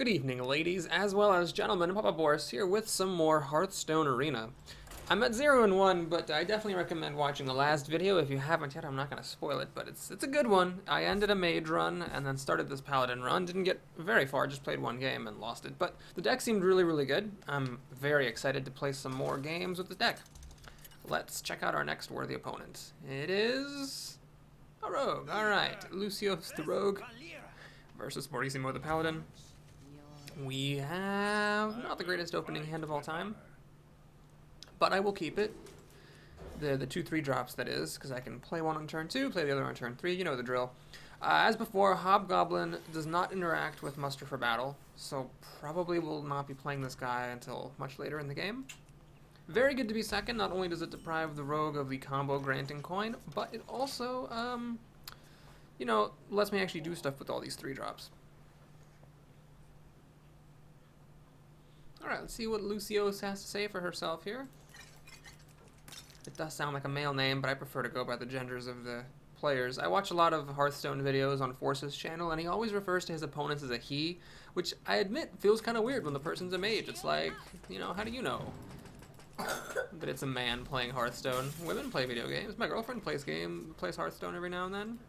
Good evening, ladies, as well as gentlemen. Papa Boris here with some more Hearthstone Arena. I'm at 0 and 1, but I definitely recommend watching the last video. If you haven't yet, I'm not going to spoil it, but it's a good one. I ended a mage run and then started this paladin run. Didn't get very far, just played one game and lost it. But the deck seemed really good. I'm very excited to play some more games with the deck. Let's check out our next worthy opponent. It is a rogue. Alright, Lucius the rogue versus Morissimo the paladin. We have not the greatest opening hand of all time, but I will keep it. The 2/3 drops, that is, because I can play one on turn 2, play the other on turn 3, you know the drill. As before, Hobgoblin does not interact with Muster for Battle, so probably will not be playing this guy until much later in the game. Very good to be second. Not only does it deprive the rogue of the combo granting coin, but it also, you know, lets me actually do stuff with all these 3 drops. Alright, let's see what Lucius has to say for herself here. It does sound like a male name, but I prefer to go by the genders of the players. I watch a lot of Hearthstone videos on Force's channel, and he always refers to his opponents as a he, which I admit feels kind of weird when the person's a mage. It's like, you know, how do you know that it's a man playing Hearthstone? Women play video games. My girlfriend plays Hearthstone every now and then.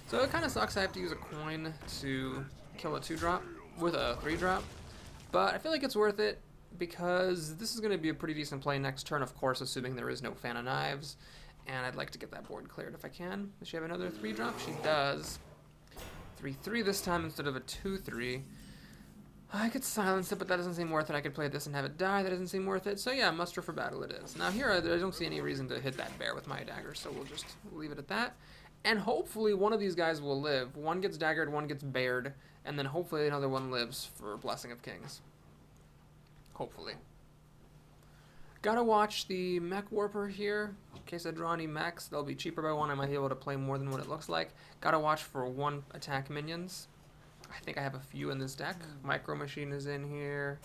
So it kind of sucks I have to use a coin to kill a 2-drop with a 3-drop. But I feel like it's worth it because this is going to be a pretty decent play next turn, of course, assuming there is no Fan of Knives. And I'd like to get that board cleared if I can. Does she have another 3-drop? She does. 3/3 this time instead of a 2/3. I could silence it, but that doesn't seem worth it. I could play this and have it die. That doesn't seem worth it. So yeah, Muster for Battle it is. Now here, I don't see any reason to hit that bear with my dagger, so we'll just leave it at that. And hopefully one of these guys will live. One gets daggered, one gets bared, and then hopefully another one lives for Blessing of Kings. Hopefully. Gotta watch the mech warper here. In case I draw any mechs, they'll be cheaper by 1. I might be able to play more than what it looks like. Gotta watch for 1 attack minions. I think I have a few in this deck. Micro Machine is in here.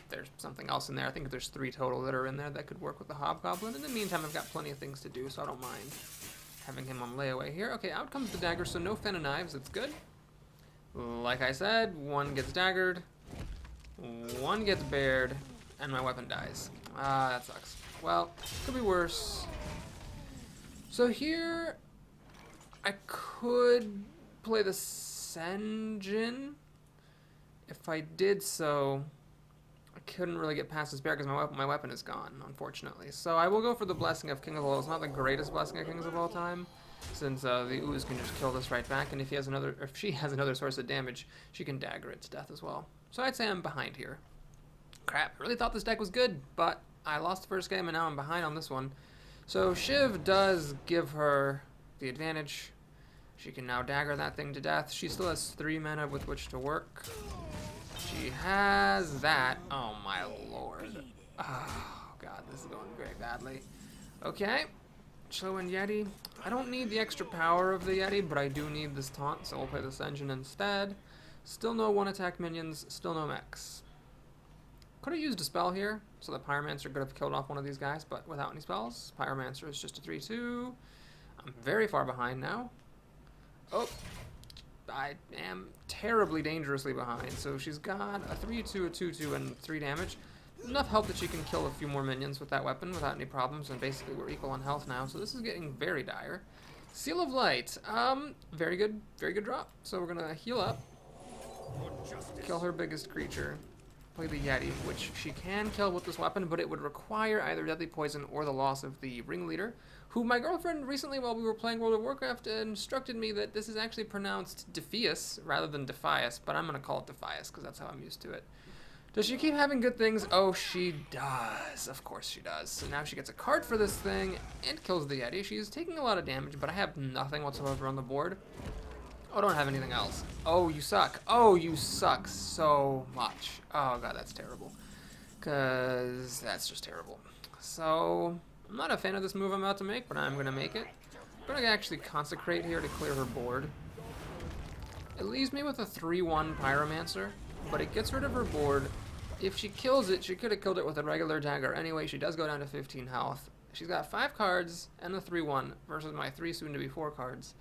There's something else in there. I think there's 3 total that are in there that could work with the Hobgoblin. In the meantime, I've got plenty of things to do, so I don't mind having him on layaway here. Okay, out comes the dagger, so no Fan of Knives. It's good. Like I said, 1 gets daggered, 1 gets bared, and my weapon dies. That sucks. Well, could be worse. So here, I could play the Senjin. If I did so, I couldn't really get past this bear because my weapon is gone, unfortunately. So I will go for the Blessing of King of all. It's not the greatest Blessing of Kings of all time, since the ooze can just kill this right back, and if she has another source of damage, she can dagger it to death as well. So I'd say I'm behind here. Crap, I really thought this deck was good, but I lost the first game and now I'm behind on this one. So Shiv does give her the advantage. She can now dagger that thing to death. She still has 3 mana with which to work. She has that. Oh my lord. Oh god, this is going very badly. Okay. Cho and Yeti. I don't need the extra power of the Yeti, but I do need this taunt, so we'll play this engine instead. Still no 1-attack minions, still no mechs. Could have used a spell here, so that Pyromancer could have killed off one of these guys, but without any spells. Pyromancer is just a 3/2. I'm very far behind now. Oh, I am terribly dangerously behind. So she's got a 3/2, a 2/2, and 3 damage. Enough help that she can kill a few more minions with that weapon without any problems, and basically we're equal on health now, so this is getting very dire. Seal of Light, very good drop. So we're gonna heal up, kill her biggest creature, play the Yeti, which she can kill with this weapon, but it would require either deadly poison or the loss of the ringleader, who my girlfriend recently while we were playing World of Warcraft instructed me that this is actually pronounced Defias rather than Defias, but I'm gonna call it Defias because that's how I'm used to it. Does she keep having good things? Oh, she does. Of course she does. So now she gets a card for this thing and kills the Yeti. She's taking a lot of damage, but I have nothing whatsoever on the board. Oh, I don't have anything else. Oh, you suck. Oh, you suck so much. Oh, God, that's terrible. Because that's just terrible. So, I'm not a fan of this move I'm about to make, but I'm going to make it. I'm going to actually consecrate here to clear her board. It leaves me with a 3/1 Pyromancer, but it gets rid of her board. If she kills it, she could have killed it with a regular dagger. Anyway, she does go down to 15 health. She's got 5 cards and a 3/1 versus my 3 soon-to-be 4 cards.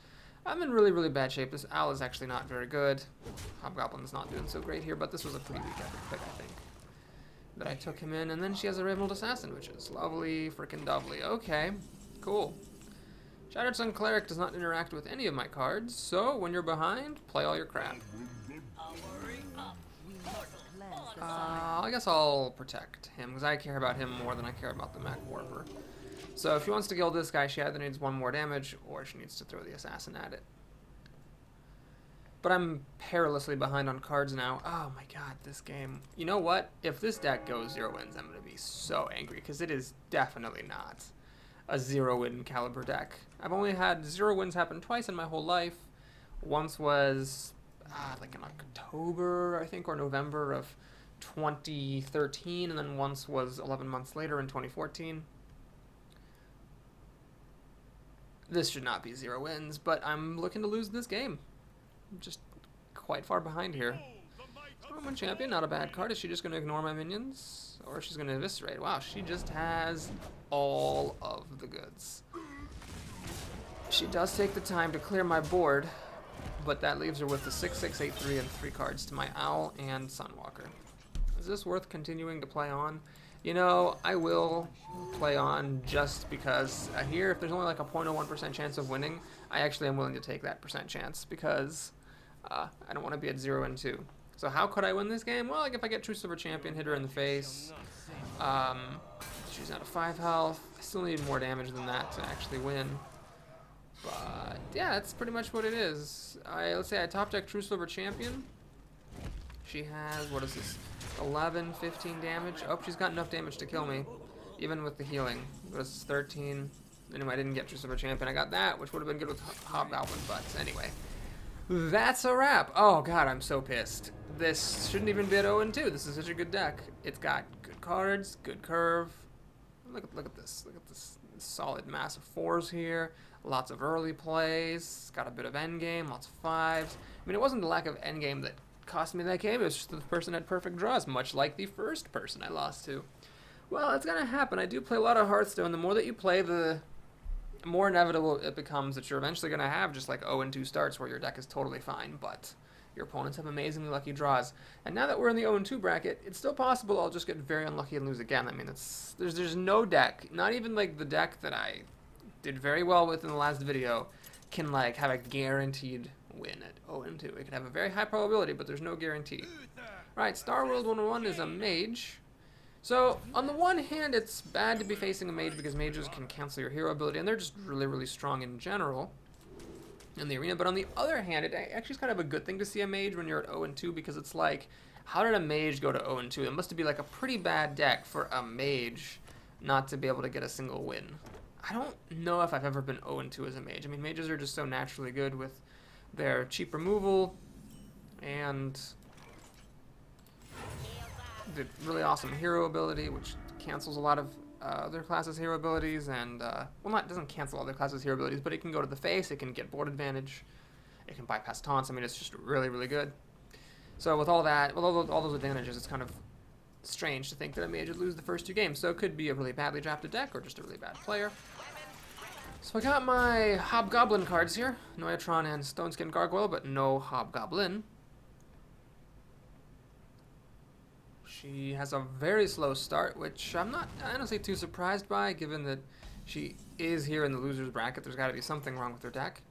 I'm in really, really bad shape. This owl is actually not very good. Hobgoblin's not doing so great here, but this was a pretty weak epic pick, I think. That I took him in, and then she has a Ravenloft Assassin, which is lovely, freaking lovely. Okay, cool. Shattered Sun Cleric does not interact with any of my cards, so when you're behind, play all your crap. I guess I'll protect him, because I care about him more than I care about the Mech Warper. So if she wants to kill this guy, she either needs 1 more damage, or she needs to throw the Assassin at it. But I'm perilously behind on cards now. Oh my god, this game. You know what? If this deck goes 0 wins, I'm going to be so angry, because it is definitely not a 0-win caliber deck. I've only had 0 wins happen twice in my whole life. Once was like in October, I think, or November of 2013, and then once was 11 months later in 2014. This should not be 0 wins, but I'm looking to lose this game. I'm just quite far behind here. Roman Champion, not a bad card. Is she just going to ignore my minions? Or she's going to eviscerate? Wow, she just has all of the goods. She does take the time to clear my board, but that leaves her with the 6/6, 8/3, and 3 cards to my Owl and Sunwalker. Is this worth continuing to play on? You know, I will play on just because here, if there's only like a 0.01% chance of winning, I actually am willing to take that percent chance because I don't want to be at 0 and 2. So how could I win this game? Well, like if I get True Silver Champion, hit her in the face. She's out of 5 health. I still need more damage than that to actually win. But yeah, that's pretty much what it is. Let's say I top deck True Silver Champion. She has, what is this, 11, 15 damage? Oh, she's got enough damage to kill me, even with the healing. It was 13. Anyway, I didn't get True Silver Champion. I got that, which would have been good with Hobgoblin, but anyway. That's a wrap. Oh god, I'm so pissed. This shouldn't even be at 0 and 2. This is such a good deck. It's got good cards, good curve. Look at this. Look at this solid mass of 4s here. Lots of early plays. It's got a bit of endgame, lots of 5s. I mean, it wasn't the lack of endgame that cost me that game. It was just that the person had perfect draws, much like the first person I lost to. Well, it's gonna happen. I do play a lot of Hearthstone. The more that you play, the more inevitable it becomes that you're eventually gonna have just like 0 and 2 starts where your deck is totally fine, but your opponents have amazingly lucky draws. And now that we're in the 0 and 2 bracket, it's still possible I'll just get very unlucky and lose again. I mean, there's no deck, not even like the deck that I did very well with in the last video, can like have a guaranteed win at 0 and 2. It can have a very high probability, but there's no guarantee. Right, Star World 101 is a mage. So, on the one hand, it's bad to be facing a mage because mages can cancel your hero ability, and they're just really, really strong in general in the arena. But on the other hand, it actually is kind of a good thing to see a mage when you're at 0 and 2 because it's like, how did a mage go to 0 and 2? It must be like a pretty bad deck for a mage not to be able to get a single win. I don't know if I've ever been 0 and 2 as a mage. I mean, mages are just so naturally good with their cheap removal and the really awesome hero ability, which cancels a lot of other classes' hero abilities, and well, it doesn't cancel other classes' hero abilities, but it can go to the face, it can get board advantage, it can bypass taunts. I mean, it's just really, really good. So with all that, with all those advantages, it's kind of strange to think that a mage would lose the first 2 games. So it could be a really badly drafted deck or just a really bad player. So I got my Hobgoblin cards here, Noyatron and Stoneskin Gargoyle, but no Hobgoblin. She has a very slow start, which I'm not honestly too surprised by, given that she is here in the loser's bracket. There's got to be something wrong with her deck.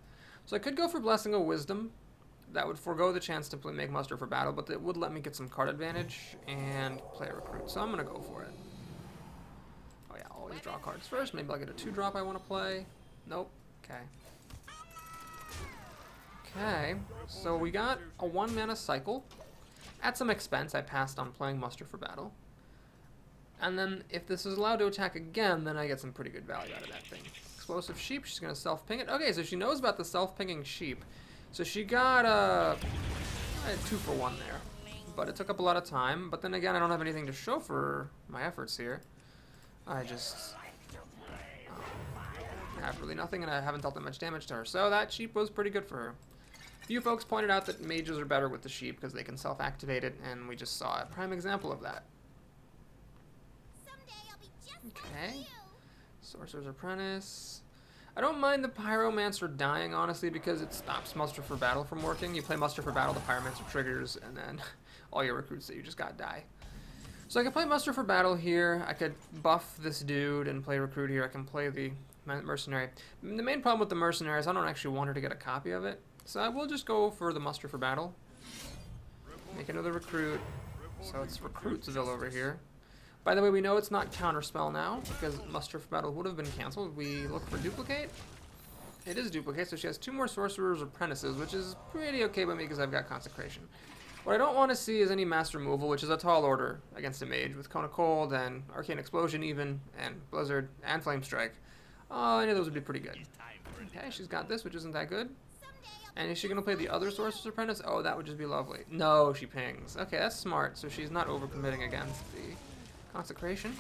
So I could go for Blessing of Wisdom. That would forego the chance to make muster for battle, but it would let me get some card advantage and play a Recruit. So I'm going to go for it. Oh yeah, always draw cards first. Maybe I'll get a 2-drop I want to play. Nope. Okay. Okay, so we got a 1-mana cycle. At some expense, I passed on playing muster for battle. And then if this is allowed to attack again, then I get some pretty good value out of that thing. Explosive Sheep, she's going to self-ping it. Okay, so she knows about the self-pinging sheep. So she got a 2-for-1 there. But it took up a lot of time. But then again, I don't have anything to show for my efforts here. I just have really nothing, and I haven't dealt that much damage to her. So that sheep was pretty good for her. Few folks pointed out that mages are better with the sheep because they can self-activate it, and we just saw a prime example of that. Okay. Sorcerer's Apprentice. I don't mind the Pyromancer dying, honestly, because it stops Muster for Battle from working. You play Muster for Battle, the Pyromancer triggers, and then all your recruits that you just got die. So I can play Muster for Battle here. I could buff this dude and play Recruit here. I can play the Mercenary. The main problem with the Mercenary is I don't actually want her to get a copy of it. So I will just go for the Muster for Battle. Make another Recruit. So it's Recruitsville over here. By the way, we know it's not Counterspell now, because Muster for Battle would have been cancelled. We look for Duplicate. It is Duplicate, so she has 2 more Sorcerer's Apprentices, which is pretty okay by me because I've got Consecration. What I don't want to see is any Mass Removal, which is a tall order against a mage, with Cone of Cold and Arcane Explosion even, and Blizzard, and Flame Strike. Oh, any of those would be pretty good. Okay, she's got this, which isn't that good. And is she going to play the other Sorcerer's Apprentice? Oh, that would just be lovely. No, she pings. Okay, that's smart, so she's not overcommitting against the Consecration.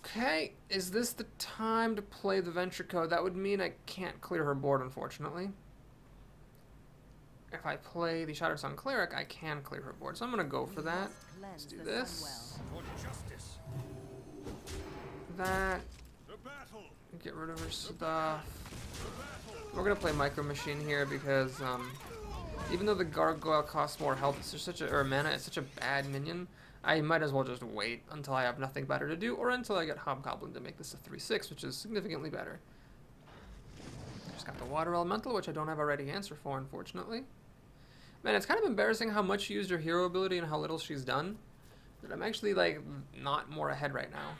Okay, is this the time to play the Venture Code? That would mean I can't clear her board, unfortunately. If I play the Shattered Sun Cleric, I can clear her board, so I'm going to go for that. Let's do this. That. Get rid of her stuff. We're going to play Micro Machine here because even though the Gargoyle costs more health, it's just such a, or mana, it's such a bad minion. I might as well just wait until I have nothing better to do, or until I get Hobgoblin to make this a 3/6, which is significantly better. Just got the Water Elemental, which I don't have a ready answer for, unfortunately. Man, it's kind of embarrassing how much she used her hero ability and how little she's done. But I'm actually, like, not more ahead right now.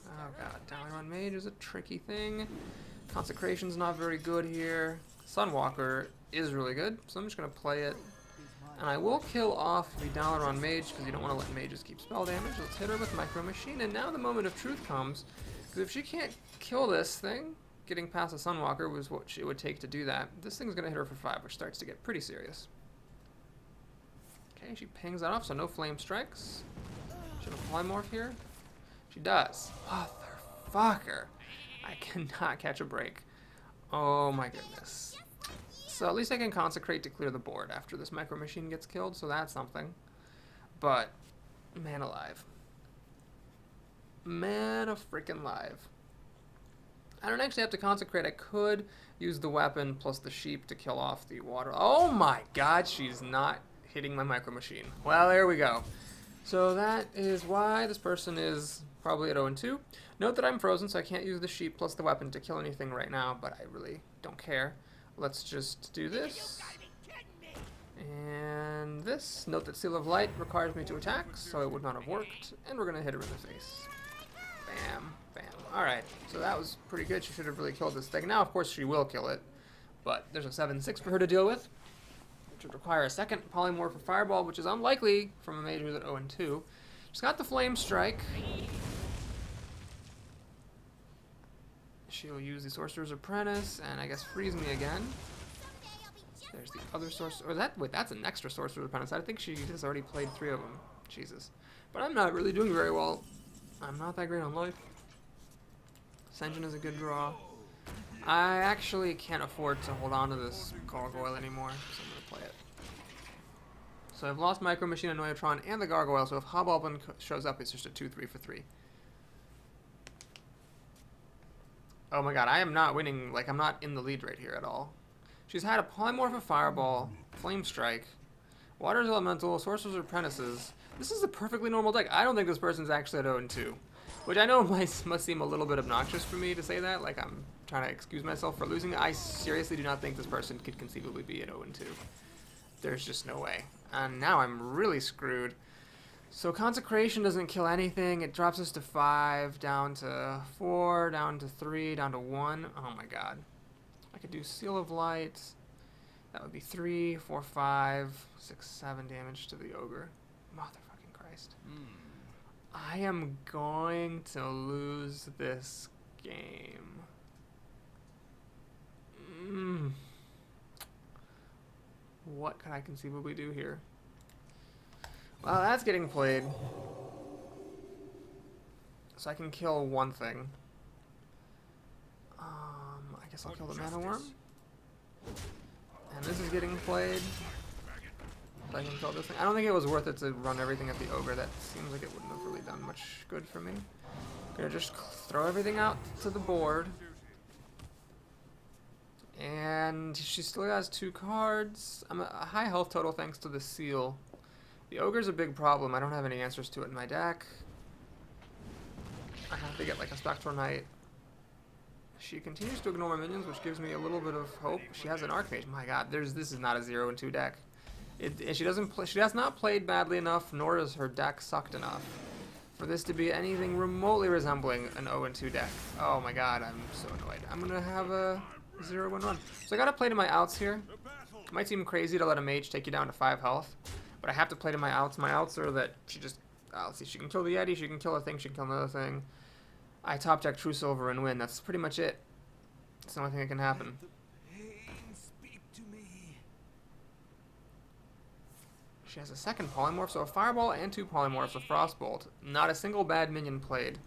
Oh god, Dalaran Mage is a tricky thing. Consecration's not very good here. Sunwalker is really good, so I'm just going to play it. And I will kill off the Dalaran Mage, because you don't want to let mages keep spell damage. Let's hit her with Micro Machine, and now the moment of truth comes. Because if she can't kill this thing, getting past the Sunwalker was what it would take to do that. This thing's going to hit her for 5, which starts to get pretty serious. Okay, she pings that off, so no Flame Strikes. Should have Polymorph here. She does. Motherfucker. I cannot catch a break. Oh my goodness. So at least I can Consecrate to clear the board after this Micro Machine gets killed, so that's something. But, man alive. Man of freaking live. I don't actually have to Consecrate. I could use the weapon plus the sheep to kill off the water. Oh my god, she's not hitting my Micro Machine. Well, there we go. So that is why this person is probably at 0-2. Note that I'm frozen, so I can't use the sheep plus the weapon to kill anything right now, but I really don't care. Let's just do this. And this. Note that Seal of Light requires me to attack, so it would not have worked. And we're going to hit her in the face. Bam. Bam. Alright, so that was pretty good. She should have really killed this thing. Now, of course, she will kill it. But there's a 7/6 for her to deal with, which would require a second Polymorph for Fireball, which is unlikely from a mage who's at 0-2. She's got the Flame Strike. She'll use the Sorcerer's Apprentice, and I guess freeze me again. There's the other Sorcerer. Or wait, that's an extra Sorcerer's Apprentice. I think she has already played 3 of them. Jesus. But I'm not really doing very well. I'm not that great on life. Ascension is a good draw. I actually can't afford to hold on to this Gargoyle anymore, so I'm going to play it. So I've lost Micro Machine, Annoyatron, and the Gargoyle, so if Hobgoblin shows up, it's just a 2/3 for 3. Oh my god, I am not winning, like, I'm not in the lead right here at all. She's had a Polymorph of Fireball, Flame Strike, Water's Elemental, Sorcerer's Apprentices. This is a perfectly normal deck. I don't think this person's actually at 0-2. Which I know must seem a little bit obnoxious for me to say that, like I'm trying to excuse myself for losing. I seriously do not think this person could conceivably be at 0-2. There's just no way. And now I'm really screwed. So Consecration doesn't kill anything. It drops us to 5, down to 4, down to 3, down to 1. Oh my god. I could do Seal of Light. That would be 3, 4, 5, 6, 7 damage to the Ogre. Motherfucking Christ. I am going to lose this game. What could I conceivably do here? Well, that's getting played. So I can kill one thing. I guess I'll kill the Mana Worm. And this is getting played. So I can kill this thing. I don't think it was worth it to run everything at the Ogre. That seems like it wouldn't have really done much good for me. Gonna just throw everything out to the board. And she still has 2 cards. I'm a high health total thanks to the seal. The ogre's a big problem. I don't have any answers to it in my deck. I have to get like a Spectral Knight. She continues to ignore my minions, which gives me a little bit of hope. She has an Archmage. My god, this is not a 0-2 deck. She has not played badly enough, nor has her deck sucked enough for this to be anything remotely resembling an 0-2 deck. Oh my god, I'm so annoyed. I'm gonna have a 0-1 run. So I gotta play to my outs here. It might seem crazy to let a mage take you down to 5 health, but I have to play to my outs. My outs are that she just, let's see, she can kill the Yeti, she can kill a thing, she can kill another thing. I top deck True Silver and win. That's pretty much it. It's the only thing that can happen. She has a second polymorph, so a fireball and 2 polymorphs, a frostbolt. Not a single bad minion played.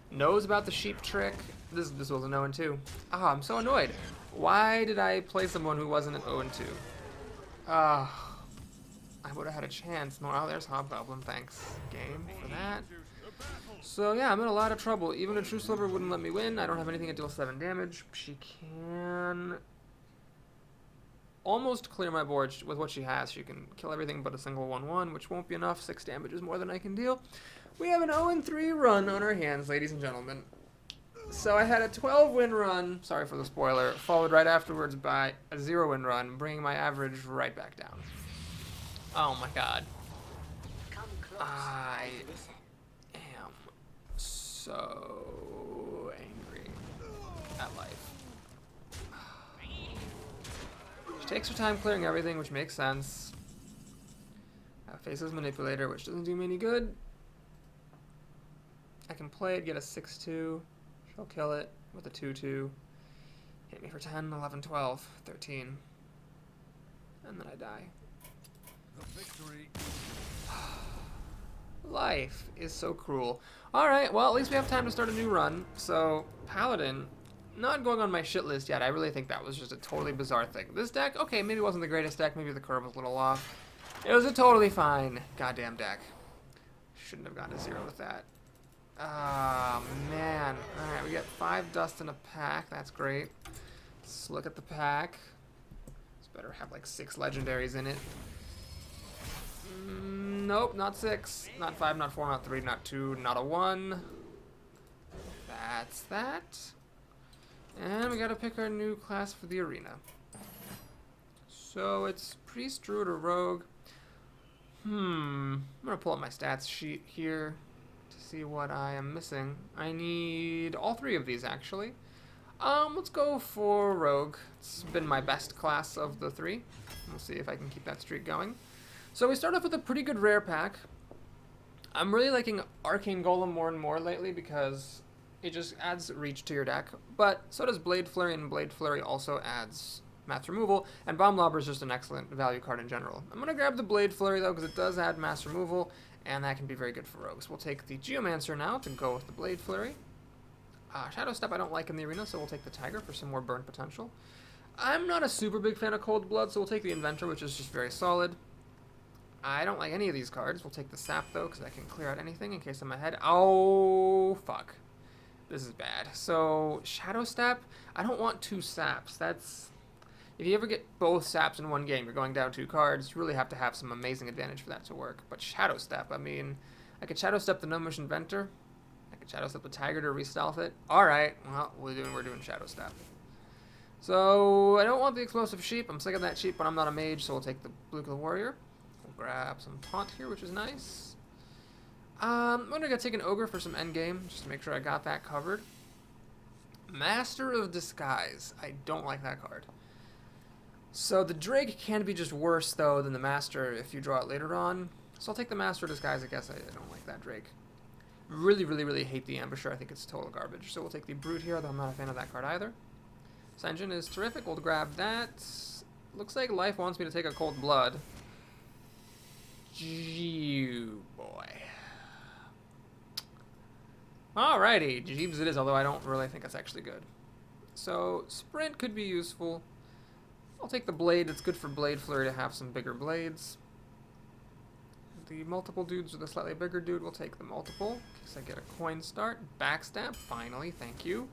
Knows about the sheep trick. This was a 0-2. Ah, I'm so annoyed. Why did I play someone who wasn't an 0-2? I would have had a chance. No, oh, there's Hobgoblin. Thanks, game, for that. So yeah, I'm in a lot of trouble. Even a True Silver wouldn't let me win. I don't have anything that deals 7 damage. She can almost clear my board with what she has. She can kill everything but a single 1-1, which won't be enough. 6 damage is more than I can deal. We have an 0-3 run on our hands, ladies and gentlemen. So I had a 12-win run, sorry for the spoiler, followed right afterwards by a 0-win run, bringing my average right back down. Oh my god. I am so angry at life. She takes her time clearing everything, which makes sense. Faces Manipulator, which doesn't do me any good. I can play it, get a 6-2. She'll kill it with a 2-2. Hit me for 10, 11, 12, 13. And then I die. Victory. Life is so cruel. Alright, well, at least we have time to start a new run. So, Paladin, not going on my shit list yet. I really think that was just a totally bizarre thing. This deck, okay, maybe it wasn't the greatest deck. Maybe the curve was a little off. It was a totally fine goddamn deck. Shouldn't have gotten a 0 with that. Ah, man. Alright, we get 5 dust in a pack. That's great. Let's look at the pack. It's better have like 6 legendaries in it. Nope, not 6. Not 5, not 4, not 3, not 2, not a 1. That's that. And we gotta pick our new class for the arena. So it's Priest, Druid, or Rogue. I'm gonna pull up my stats sheet here to see what I am missing. I need all 3 of these, actually. Let's go for Rogue. It's been my best class of the 3. We'll see if I can keep that streak going. So we start off with a pretty good rare pack. I'm really liking Arcane Golem more and more lately because it just adds reach to your deck. But so does Blade Flurry, and Blade Flurry also adds mass removal, and Bomb Lobber is just an excellent value card in general. I'm going to grab the Blade Flurry though because it does add mass removal, and that can be very good for rogues. We'll take the Geomancer now to go with the Blade Flurry. Shadow Step I don't like in the arena, so we'll take the Tiger for some more burn potential. I'm not a super big fan of Cold Blood, so we'll take the Inventor, which is just very solid. I don't like any of these cards. We'll take the Sap, though, because I can clear out anything in case I'm ahead. Oh, fuck. This is bad. So, Shadow Step, I don't want 2 Saps. That's... If you ever get both Saps in one game, you're going down 2 cards, you really have to have some amazing advantage for that to work. But Shadow Step, I mean, I could Shadow Step the Gnomish Inventor. I could Shadow Step the Tiger to re-stealth it. Alright, well, we're doing Shadow Step. So, I don't want the Explosive Sheep. I'm sick of that sheep, but I'm not a mage, so we'll take the Blue Warrior. We'll grab some Taunt here, which is nice. I'm gonna take an Ogre for some endgame, just to make sure I got that covered. Master of Disguise. I don't like that card. So the Drake can be just worse, though, than the Master if you draw it later on. So I'll take the Master of Disguise. I guess I don't like that Drake. Really, really, really hate the Ambusher. I think it's total garbage. So we'll take the Brute here, though I'm not a fan of that card either. Sen'jin is terrific. We'll grab that. Looks like Life wants me to take a Cold Blood. Gee, boy. Alrighty, Jeebs it is, although I don't really think that's actually good. So, Sprint could be useful. I'll take the Blade. It's good for Blade Flurry to have some bigger blades. the multiple dudes or the slightly bigger dude, we'll take the multiple. Because I get a coin start. Backstab, finally, thank you.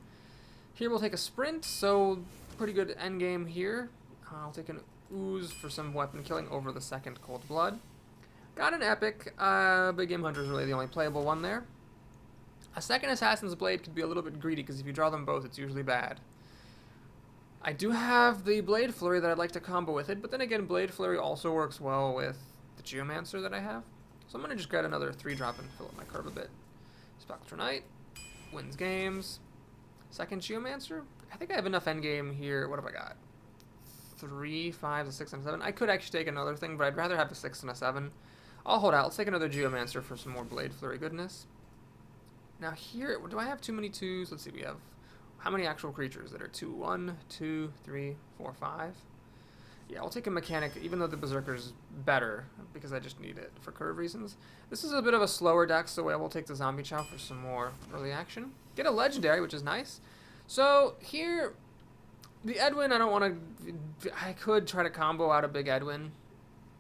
Here we'll take a sprint, so pretty good endgame here. I'll take an ooze for some weapon killing over the second cold blood. Got an epic. Big Game Hunter is really the only playable one there. A second Assassin's Blade could be a little bit greedy, because if you draw them both, it's usually bad. I do have the Blade Flurry that I'd like to combo with it, but then again, Blade Flurry also works well with the Geomancer that I have. So I'm going to just get another 3-drop and fill up my curve a bit. Spectral Knight wins games. Second Geomancer. I think I have enough endgame here. What have I got? 3, 5, a 6, and a 7. I could actually take another thing, but I'd rather have a 6 and a 7. I'll hold out. Let's take another Geomancer for some more Blade Flurry goodness. Now here, do I have too many 2s? Let's see, we have... How many actual creatures that are 2? 1, 2, 3, 4, 5. Yeah, I'll take a mechanic, even though the Berserker's better, because I just need it for curve reasons. This is a bit of a slower deck, so I will take the Zombie Chow for some more early action. Get a Legendary, which is nice. So here, the Edwin, I don't want to... I could try to combo out a big Edwin.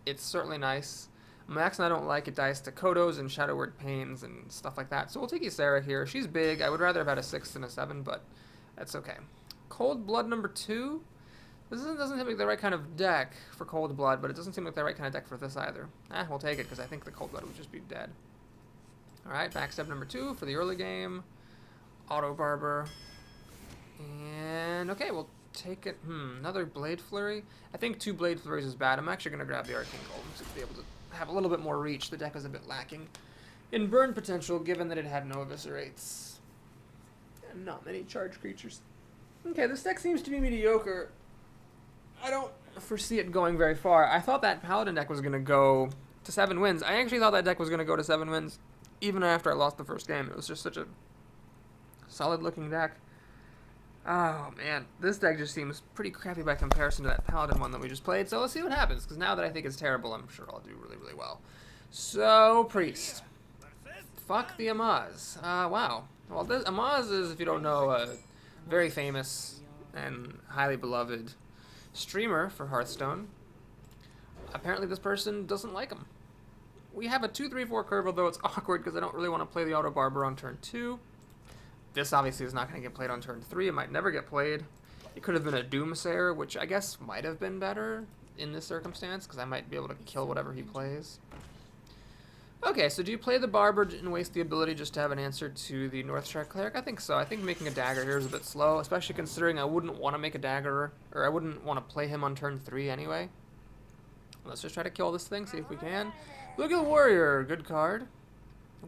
It's certainly nice. Max and I don't like it dies to Kodos and Shadow Word Pains and stuff like that. So we'll take Ysera here. She's big. I would rather have had a 6 than a 7, but that's okay. Cold Blood number 2. This doesn't seem like the right kind of deck for Cold Blood, but it doesn't seem like the right kind of deck for this either. We'll take it, because I think the Cold Blood would just be dead. Alright, backstab number 2 for the early game. Auto Barber. And, okay, we'll take it. Another Blade Flurry. I think 2 Blade Flurries is bad. I'm actually going to grab the Arcane Golem to be able to have a little bit more reach. The deck was a bit lacking in burn potential, given that it had no eviscerates and not many charge creatures. Okay, this deck seems to be mediocre. I don't foresee it going very far. I thought that Paladin deck was going to go to 7 wins. I actually thought that deck was going to go to 7 wins, even after I lost the first game. It was just such a solid-looking deck. Oh, man. This deck just seems pretty crappy by comparison to that Paladin one that we just played. So let's see what happens, because now that I think it's terrible, I'm sure I'll do really, really well. So, Priest. Fuck the Amaz. Wow. Well, Amaz is, if you don't know, a very famous and highly beloved streamer for Hearthstone. Apparently this person doesn't like him. We have a 2-3-4 curve, although it's awkward because I don't really want to play the Auto Barber on turn 2. This obviously is not going to get played on turn 3. It might never get played. It could have been a Doomsayer, which I guess might have been better in this circumstance, because I might be able to kill whatever he plays. Okay, so do you play the Barber and waste the ability just to have an answer to the Northshire Cleric? I think so. I think making a Dagger here is a bit slow, especially considering I wouldn't want to make a Dagger, or I wouldn't want to play him on turn 3 anyway. Let's just try to kill this thing, see if we can. Look at the Warrior, good card.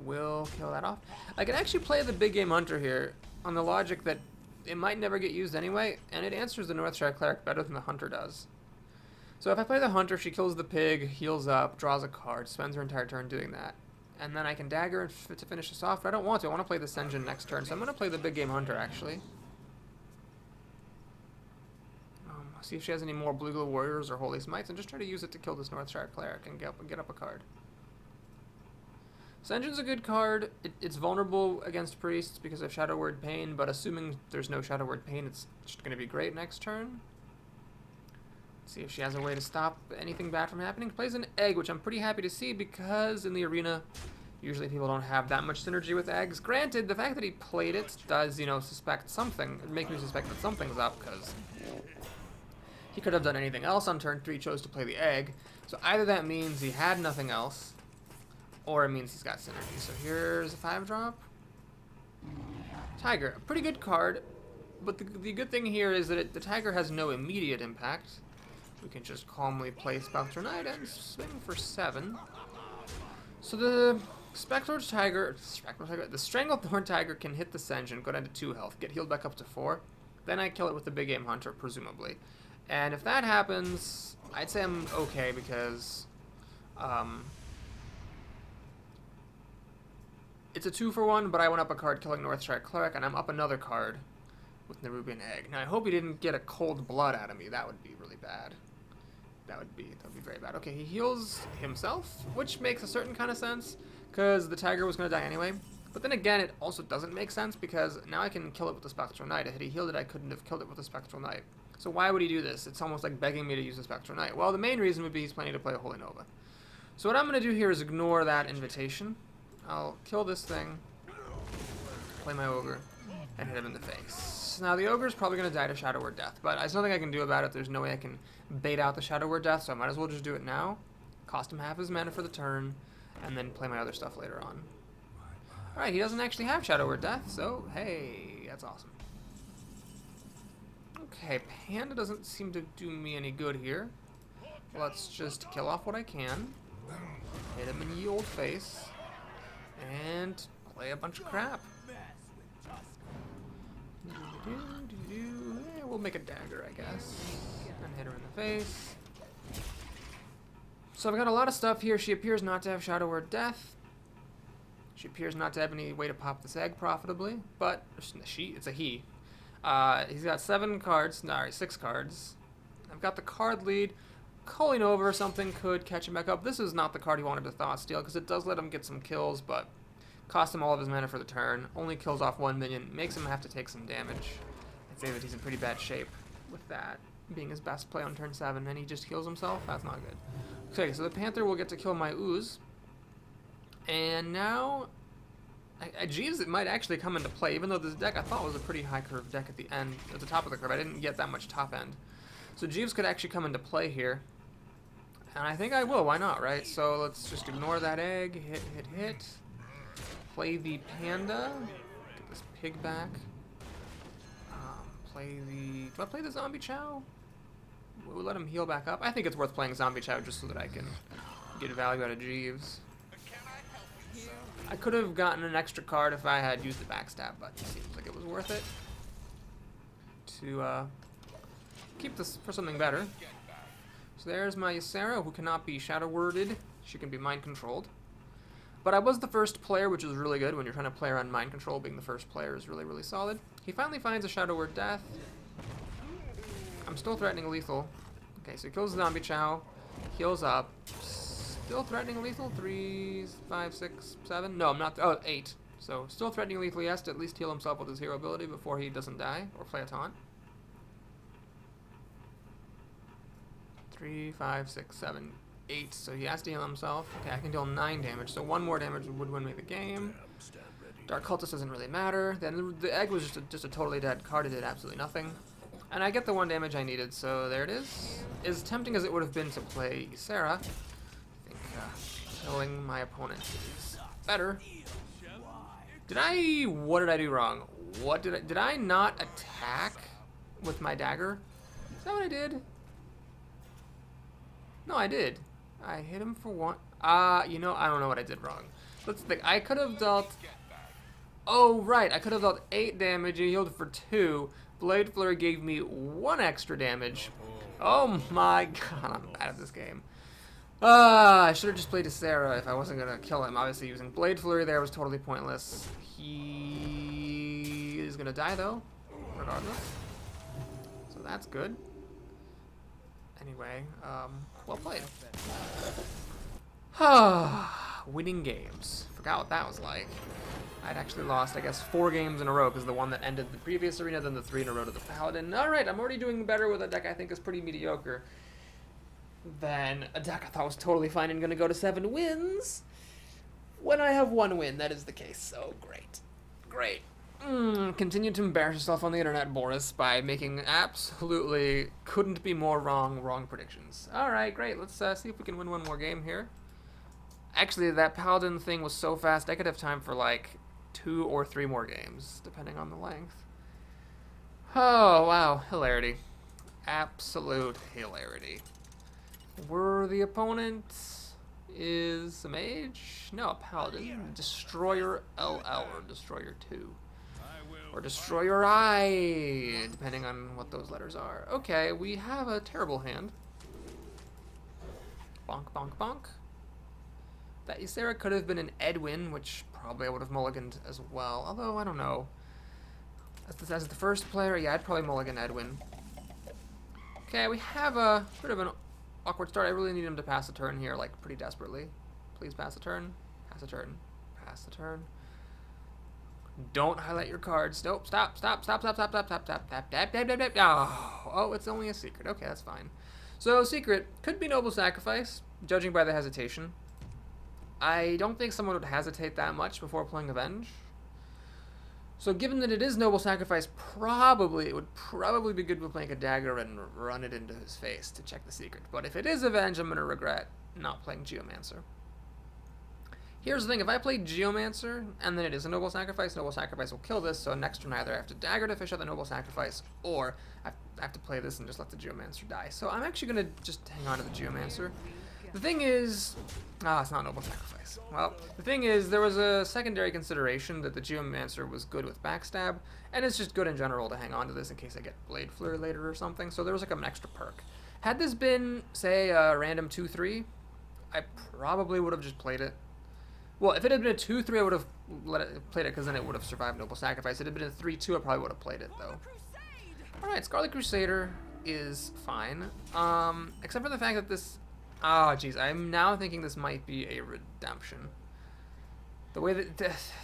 We'll kill that off. I can actually play the Big Game Hunter here on the logic that it might never get used anyway, and it answers the Northshire Cleric better than the Hunter does. So if I play the Hunter, she kills the pig, heals up, draws a card, spends her entire turn doing that. And then I can Dagger to finish this off, but I don't want to. I want to play the Senjin next turn, so I'm going to play the Big Game Hunter, actually. See if she has any more Bluegill Warriors or Holy Smites, and just try to use it to kill this Northshire Cleric and get up a card. Senjin's a good card. It's vulnerable against priests because of Shadow Word Pain, but assuming there's no Shadow Word Pain, it's just going to be great next turn. See if she has a way to stop anything bad from happening. Plays an egg, which I'm pretty happy to see, because in the arena, usually people don't have that much synergy with eggs. Granted, the fact that he played it does, you know, suspect something. It makes me suspect that something's up, because he could have done anything else on turn 3, chose to play the egg. So either that means he had nothing else, or it means he's got synergy. So here's a 5-drop. Tiger, a pretty good card, but the good thing here is that the Tiger has no immediate impact. We can just calmly play Spectral Knight and swing for 7. So the the Stranglethorn Tiger can hit the Senjin, go down to 2 health, get healed back up to 4. Then I kill it with the Big Game Hunter, presumably. And if that happens, I'd say I'm okay, because it's a 2-for-1, but I went up a card killing Northshire Cleric, and I'm up another card with Nerubian Egg. Now I hope he didn't get a Cold Blood out of me. That would be really bad. That would be very bad. Okay, he heals himself, which makes a certain kind of sense, because the Tiger was going to die anyway. But then again, it also doesn't make sense, because now I can kill it with the Spectral Knight. Had he healed it, I couldn't have killed it with the Spectral Knight. So why would he do this? It's almost like begging me to use the Spectral Knight. Well, the main reason would be he's planning to play a Holy Nova. So what I'm going to do here is ignore that invitation. I'll kill this thing, play my ogre, and hit him in the face. Now the ogre's probably going to die to Shadow Word Death, but there's nothing I can do about it. There's no way I can bait out the Shadow Word Death, so I might as well just do it now. Cost him half his mana for the turn, and then play my other stuff later on. Alright, he doesn't actually have Shadow Word Death, so hey, that's awesome. Okay, Panda doesn't seem to do me any good here. Let's just kill off what I can. Hit him in the old face. And play a bunch of crap. Yeah, we'll make a dagger, I guess. And hit her in the face. So I've got a lot of stuff here. She appears not to have Shadow Word Death. She appears not to have any way to pop this egg profitably. But, it's a he. He's got 6 cards. I've got the card lead. Culling over something could catch him back up. This is not the card he wanted to Thought Steal, because it does let him get some kills, but costs him all of his mana for the turn. Only kills off 1 minion. Makes him have to take some damage. I'd say that he's in pretty bad shape with that being his best play on turn 7, and he just heals himself. That's not good. Okay, so the Panther will get to kill my Ooze. And now Jeeves, it might actually come into play, even though this deck I thought was a pretty high curve deck at the end, at the top of the curve. I didn't get that much top end. So Jeeves could actually come into play here. And I think I will, why not, right? So let's just ignore that egg, hit. Play the Panda, get this pig back. Do I play the Zombie Chow? We'll let him heal back up. I think it's worth playing Zombie Chow just so that I can get value out of Jeeves. I could have gotten an extra card if I had used the backstab, but it seems like it was worth it to keep this for something better. So there's my Ysera, who cannot be Shadow Worded. She can be mind controlled. But I was the first player, which is really good when you're trying to play around mind control. Being the first player is really, really solid. He finally finds a Shadow Word Death. I'm still threatening lethal. Okay, so he kills the Zombie Chow, heals up. Still threatening lethal. 3, 5, 6, 7. No, I'm not. Oh, 8. So still threatening lethal. He has to at least heal himself with his hero ability before he doesn't die or play a taunt. 3, 5, 6, 7, 8. So he has to heal himself. Okay, I can deal 9 damage. So 1 more damage would win me the game. Dark Cultist doesn't really matter. Then the egg was just a totally dead card. It did absolutely nothing. And I get the 1 damage I needed, so there it is. As tempting as it would have been to play Ysera, I think killing my opponent is better. What did I do wrong? Did I not attack with my dagger? Is that what I did? No, I did. I hit him for 1. You know, I don't know what I did wrong. Let's think. I could have dealt... Oh, right. I could have dealt 8 damage. He healed for 2. Blade Flurry gave me 1 extra damage. Oh my god, I'm bad at this game. I should have just played Ysera if I wasn't going to kill him. Obviously, using Blade Flurry there was totally pointless. He is going to die, though, regardless. So that's good. Anyway, well played. Winning games. Forgot what that was like. I'd actually lost, I guess, 4 games in a row because the one that ended the previous arena, then the 3 in a row to the Paladin. Alright, I'm already doing better with a deck I think is pretty mediocre than a deck I thought was totally fine and going to go to 7 wins. When I have 1 win, that is the case. So great. Great. Continue to embarrass yourself on the internet, Boris, by making absolutely couldn't be more wrong predictions. Alright, great. Let's see if we can win 1 more game here. Actually, that Paladin thing was so fast, I could have time for like 2 or 3 more games, depending on the length. Oh, wow. Hilarity. Absolute hilarity. Worthy opponent is a mage? No, a paladin. Destroyer LL or Destroyer 2. Or Destroyer I, depending on what those letters are. Okay, we have a terrible hand. Bonk, bonk, bonk. That Ysera could have been an Edwin, which probably I would have mulliganed as well. Although, I don't know. As the first player, yeah, I'd probably mulligan Edwin. Okay, we have a bit of an awkward start. I really need him to pass a turn here, like, pretty desperately. Please pass a turn. Pass a turn. Pass a turn. Don't highlight your cards. Nope, stop. Oh, it's only a secret. Okay, that's fine. So, secret could be Noble Sacrifice, judging by the hesitation. I don't think someone would hesitate that much before playing Avenge. So given that it is Noble Sacrifice, it would probably be good to make a dagger and run it into his face to check the secret. But if it is Avenge, I'm going to regret not playing Geomancer. Here's the thing, if I play Geomancer, and then it is a Noble Sacrifice will kill this, so next turn either I have to dagger to fish out the Noble Sacrifice, or I have to play this and just let the Geomancer die. So I'm actually going to just hang on to the Geomancer. The thing is... it's not Noble Sacrifice. Well, the thing is, there was a secondary consideration that the Geomancer was good with Backstab, and it's just good in general to hang on to this in case I get Blade Flurry later or something, so there was like an extra perk. Had this been, say, a random 2-3, I probably would have just played it. Well, if it had been a 2-3, I would have played it, because then it would have survived Noble Sacrifice. If it had been a 3-2, I probably would have played it, though. Alright, Scarlet Crusader is fine. Except for the fact that this... Oh, jeez, I'm now thinking this might be a redemption. The way that...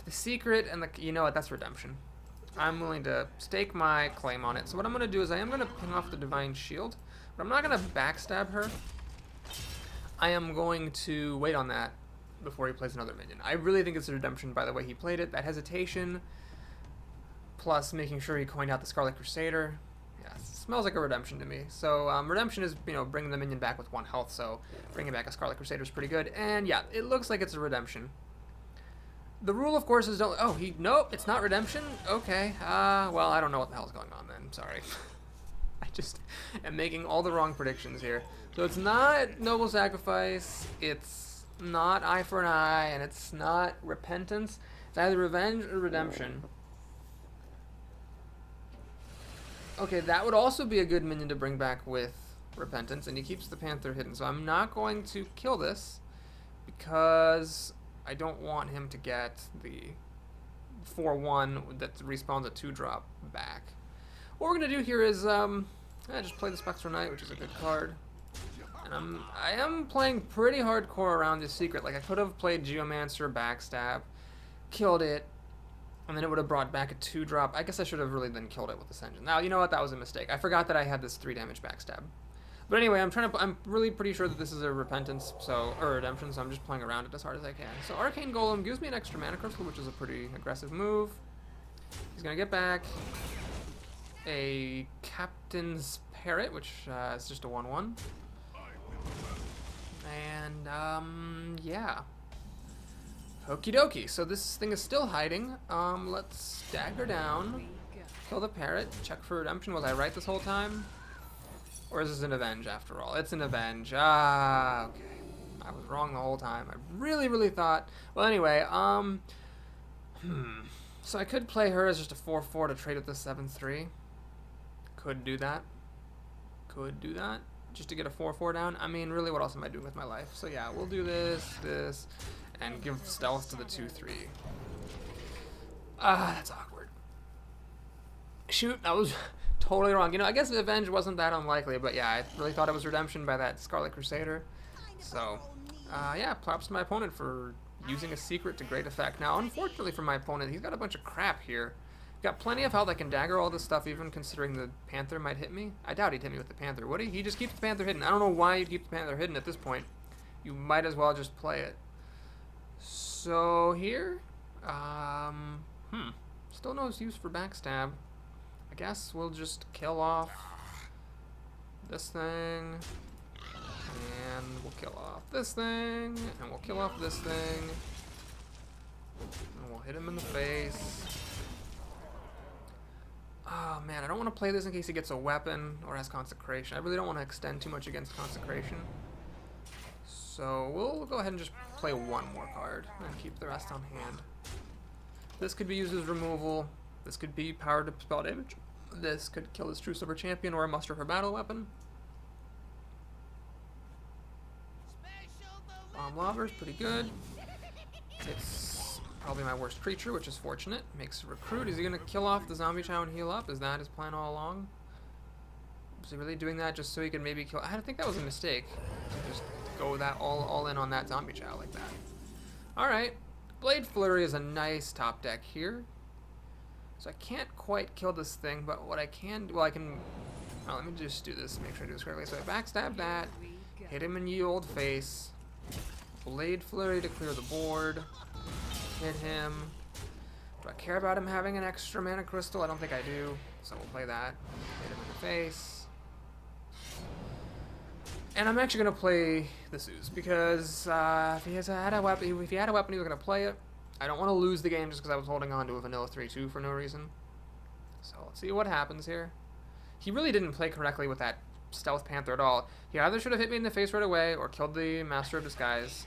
The secret and the... You know what, that's redemption. I'm willing to stake my claim on it. So what I'm going to do is I am going to ping off the Divine Shield, but I'm not going to backstab her. I am going to wait on that before he plays another minion. I really think it's a redemption by the way he played it. That hesitation, plus making sure he coined out the Scarlet Crusader. Yeah, it smells like a redemption to me. So redemption is, you know, bringing the minion back with 1 health, so bringing back a Scarlet Crusader is pretty good. And yeah, it looks like it's a redemption. The rule, of course, is don't... Oh, nope, it's not redemption? Okay, well, I don't know what the hell's going on then. Sorry. I just am making all the wrong predictions here. So it's not Noble Sacrifice, it's not Eye for an Eye, and it's not Repentance. It's either Revenge or Redemption. Okay, that would also be a good minion to bring back with Repentance, and he keeps the Panther hidden. So I'm not going to kill this, because I don't want him to get the 4-1 that respawns a 2-drop back. What we're going to do here is just play the Spectral Knight, which is a good card. And I am playing pretty hardcore around this secret. Like, I could have played Geomancer, Backstab, killed it, and then it would have brought back a 2-drop. I guess I should have really then killed it with this engine. Now, you know what? That was a mistake. I forgot that I had this 3 damage Backstab. But anyway, I'm really pretty sure that this is a Repentance, or Redemption, so I'm just playing around it as hard as I can. So Arcane Golem gives me an extra mana crystal, which is a pretty aggressive move. He's going to get back a Captain's Parrot, which is just a 1-1. And, yeah. Okie dokie. So this thing is still hiding. Let's dagger down. Kill the parrot. Check for redemption. Was I right this whole time? Or is this an Avenge after all? It's an Avenge. Ah, okay. I was wrong the whole time. I really, really thought... Well, anyway, So I could play her as just a 4-4 to trade with the 7-3. Could do that. Could do that. Just to get a 4-4 down. I mean, really, what else am I doing with my life? So yeah, we'll do this, and give stealth to the 2-3. Ah, that's awkward. Shoot, I was totally wrong. You know, I guess Avenge wasn't that unlikely, but yeah, I really thought it was redemption by that Scarlet Crusader. So, yeah, props to my opponent for using a secret to great effect. Now, unfortunately for my opponent, he's got a bunch of crap here. Got plenty of health. I can dagger all this stuff, even considering the Panther might hit me. I doubt he'd hit me with the Panther, would he? He just keeps the Panther hidden. I don't know why you'd keep the Panther hidden at this point. You might as well just play it. So here, still no use for backstab. I guess we'll just kill off this thing, and we'll kill off this thing, and we'll kill off this thing, and we'll hit him in the face. Oh man, I don't want to play this in case he gets a weapon or has Consecration. I really don't want to extend too much against Consecration. So we'll go ahead and just play 1 more card and keep the rest on hand. This could be used as removal. This could be powered to spell damage. This could kill his True Silver Champion or a muster for battle weapon. Bomb Lava is pretty good. It's probably my worst creature, which is fortunate. Makes a recruit. Is he going to kill off the zombie chow and heal up? Is that his plan all along? Is he really doing that just so he can maybe kill... I think that was a mistake. To just go that all in on that zombie chow like that. Alright. Blade Flurry is a nice top deck here. So I can't quite kill this thing, but what I can... Well, I can... Oh, let me just do this. Make sure I do this correctly. So I backstab that. Hit him in ye old face. Blade Flurry to clear the board. Hit him. Do I care about him having an extra mana crystal? I don't think I do. So we'll play that. Hit him in the face. And I'm actually going to play the Zeus because if he had a weapon, he was going to play it. I don't want to lose the game just because I was holding on to a vanilla 3-2 for no reason. So let's see what happens here. He really didn't play correctly with that Stealth Panther at all. He either should have hit me in the face right away or killed the Master of Disguise.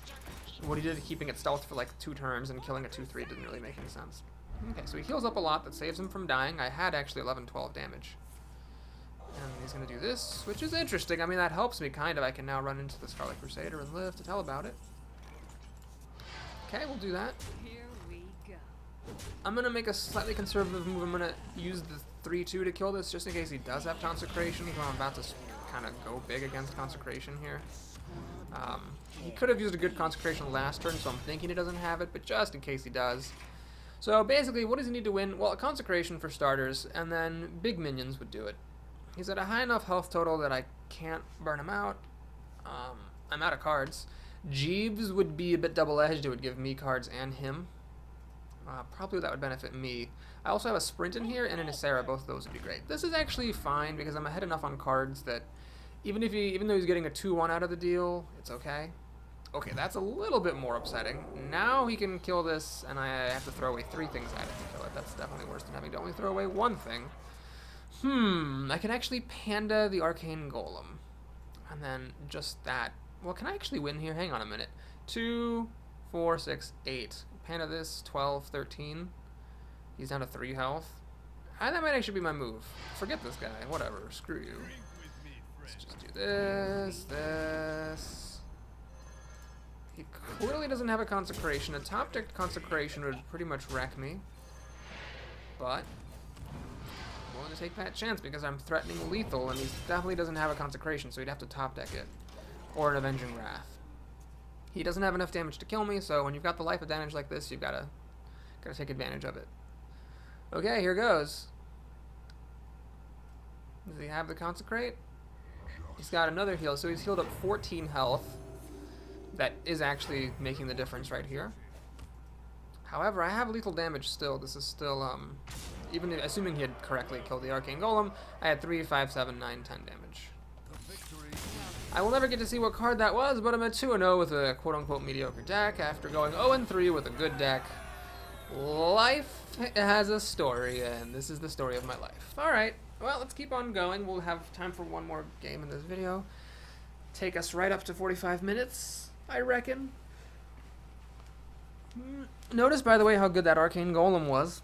What he did, keeping it stealth for like 2 turns and killing a 2-3 didn't really make any sense. Okay, so he heals up a lot. That saves him from dying. I had actually 11-12 damage. And he's going to do this, which is interesting. I mean, that helps me kind of. I can now run into the Scarlet Crusader and live to tell about it. Okay, we'll do that. Here we go. I'm going to make a slightly conservative move. I'm going to use the 3-2 to kill this just in case he does have Consecration. So I'm about to kind of go big against Consecration here. He could have used a good Consecration last turn, so I'm thinking he doesn't have it, but just in case he does. So basically, what does he need to win? Well, a Consecration for starters, and then big minions would do it. He's at a high enough health total that I can't burn him out. I'm out of cards. Jeeves would be a bit double-edged. It would give me cards and him. Probably that would benefit me. I also have a Sprint in here and an Ysera. Both of those would be great. This is actually fine because I'm ahead enough on cards that even though he's getting a 2-1 out of the deal, it's okay. Okay, that's a little bit more upsetting. Now he can kill this, and I have to throw away 3 things at it to kill it. That's definitely worse than having to only throw away 1 thing. I can actually Panda the Arcane Golem. And then just that. Well, can I actually win here? Hang on a minute. 2, 4, 6, 8. Panda this, 12, 13. He's down to 3 health. That might actually be my move. Forget this guy. Whatever. Screw you. Let's just do this. He clearly doesn't have a Consecration. A top-decked Consecration would pretty much wreck me. But I'm willing to take that chance because I'm threatening lethal, and he definitely doesn't have a Consecration, so he'd have to top-deck it. Or an Avenging Wrath. He doesn't have enough damage to kill me, so when you've got the life advantage like this, you've gotta take advantage of it. Okay, here goes. Does he have the Consecrate? He's got another heal, so he's healed up 14 health. That is actually making the difference right here. However, I have lethal damage still. This is still, even assuming he had correctly killed the Arcane Golem, I had 3, 5, 7, 9, 10 damage. I will never get to see what card that was, but I'm at 2-0 with a quote-unquote mediocre deck after going 0-3 with a good deck. Life has a story, and this is the story of my life. Alright, well, let's keep on going. We'll have time for one more game in this video. Take us right up to 45 minutes, I reckon. Notice, by the way, how good that Arcane Golem was.